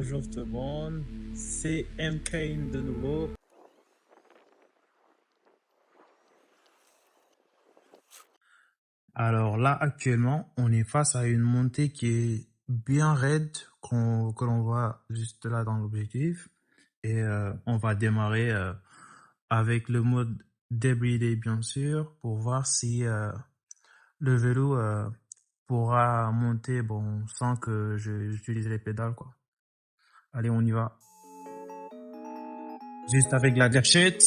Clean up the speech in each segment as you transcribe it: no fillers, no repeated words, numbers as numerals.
bonjour tout le monde, c'est MK de nouveau. Alors là, actuellement, on est face à une montée qui est bien raide, que l'on voit juste là dans l'objectif. Et on va démarrer avec le mode débridé, bien sûr, pour voir si le vélo pourra monter bon, sans que j'utilise les pédales, quoi. Allez, on y va. Juste avec la gâchette.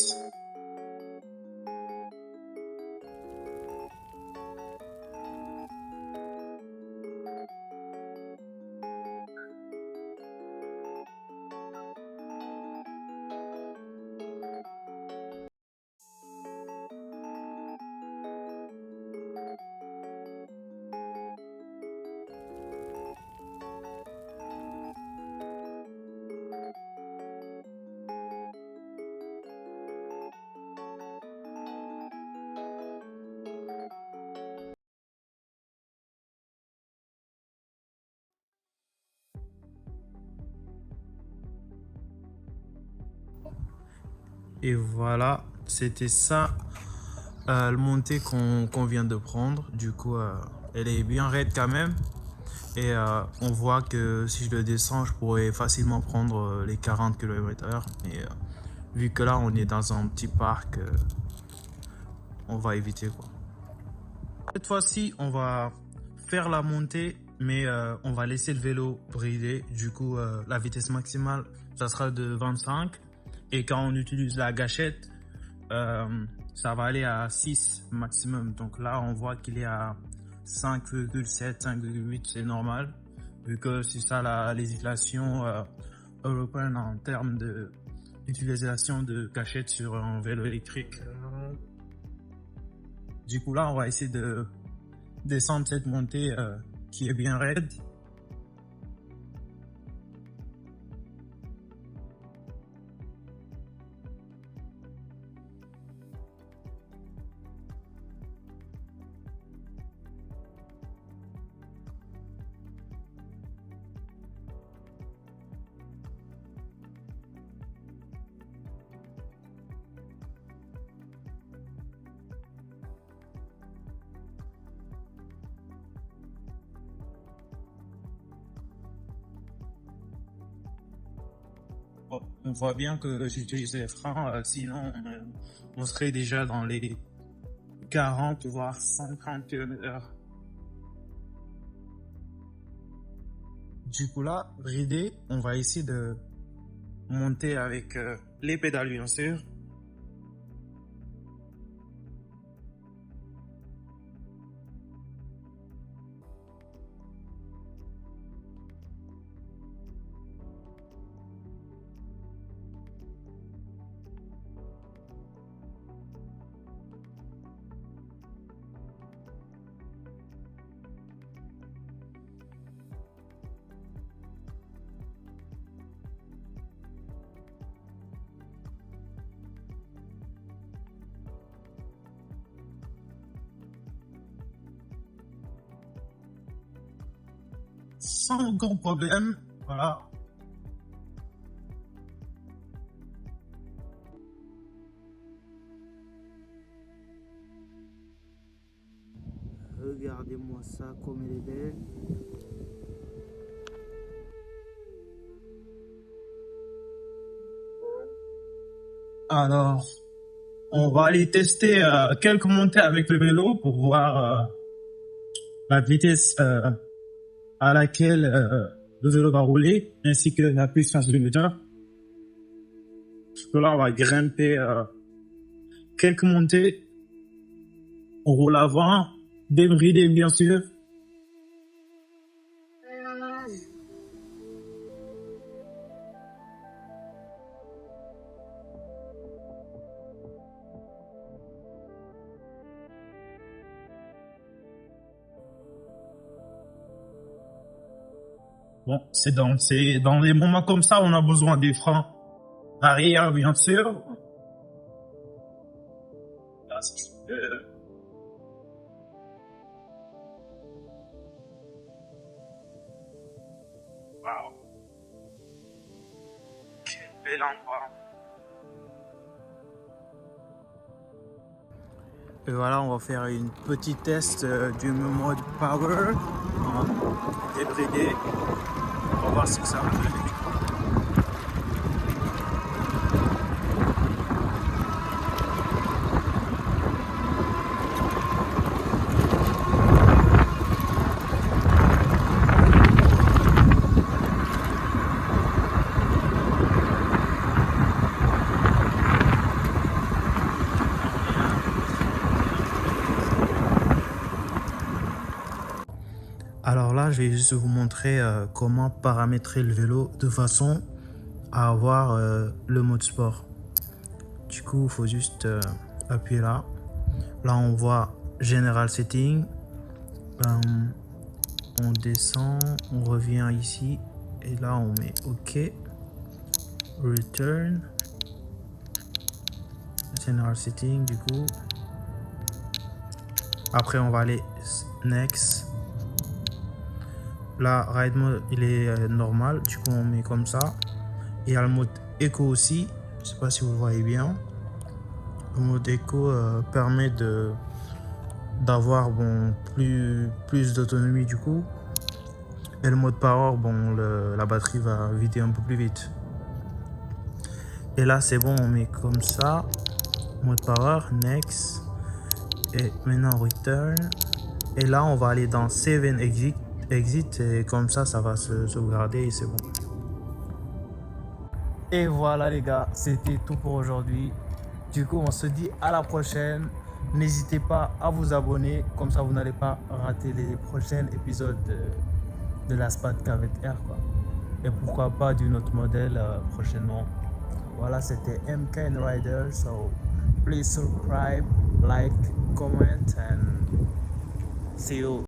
Et voilà, c'était ça, le montée qu'on vient de prendre. Du coup, elle est bien raide quand même. Et on voit que si je le descends, je pourrais facilement prendre les 40 km/h. Et vu que là, on est dans un petit parc, on va éviter quoi. Cette fois-ci, on va faire la montée, mais on va laisser le vélo brider. Du coup, la vitesse maximale, ça sera de 25. Et quand on utilise la gâchette, ça va aller à 6 maximum. Donc là, on voit qu'il est à 5,7, 5,8, c'est normal. Vu que c'est ça la législation européenne en termes d'utilisation de gâchette sur un vélo électrique. Du coup, là, on va essayer de descendre cette montée qui est bien raide. Bon, on voit bien que j'utilise les freins, sinon on serait déjà dans les 40 voire 50 km/h. Du coup là, ridé, on va essayer de monter avec les pédales bien sûr. Sans aucun problème, voilà. Regardez-moi ça comme elle est belle. Alors, on va aller tester quelques montées avec le vélo pour voir la vitesse à laquelle le vélo va rouler, ainsi que la puissance du moteur. Parce que là, on va grimper quelques montées. On roule avant, débridé bien sûr. Bon, c'est dans les moments comme ça, on a besoin des freins arrière, bien sûr. Wow. et l'endroit. Et voilà, on va faire une petite test du mode power en débridé. On va voir ce que ça va donner. Alors là, je vais juste vous montrer comment paramétrer le vélo de façon à avoir le mode sport. Du coup, il faut juste appuyer là. Là, on voit General Setting. On descend, on revient ici. Et là, on met OK. Return. General Setting, du coup. Après, on va aller Next. Là, Ride Mode, il est normal. Du coup, on met comme ça. Et il y a le mode Eco aussi. Je sais pas si vous le voyez bien. Le mode Eco permet d'avoir plus d'autonomie du coup. Et le mode Power, la batterie va vider un peu plus vite. Et là, c'est bon, on met comme ça. Mode Power, Next. Et maintenant, Return. Et là, on va aller dans Save and Exit. Et comme ça, ça va se sauvegarder et c'est bon. Et voilà les gars, c'était tout pour aujourd'hui. Du coup, on se dit à la prochaine. N'hésitez pas à vous abonner, comme ça vous n'allez pas rater les prochains épisodes de la SPAD K20R, quoi. Et pourquoi pas d'une autre modèle prochainement. Voilà, c'était MK Rider. So please subscribe, like, comment and see you.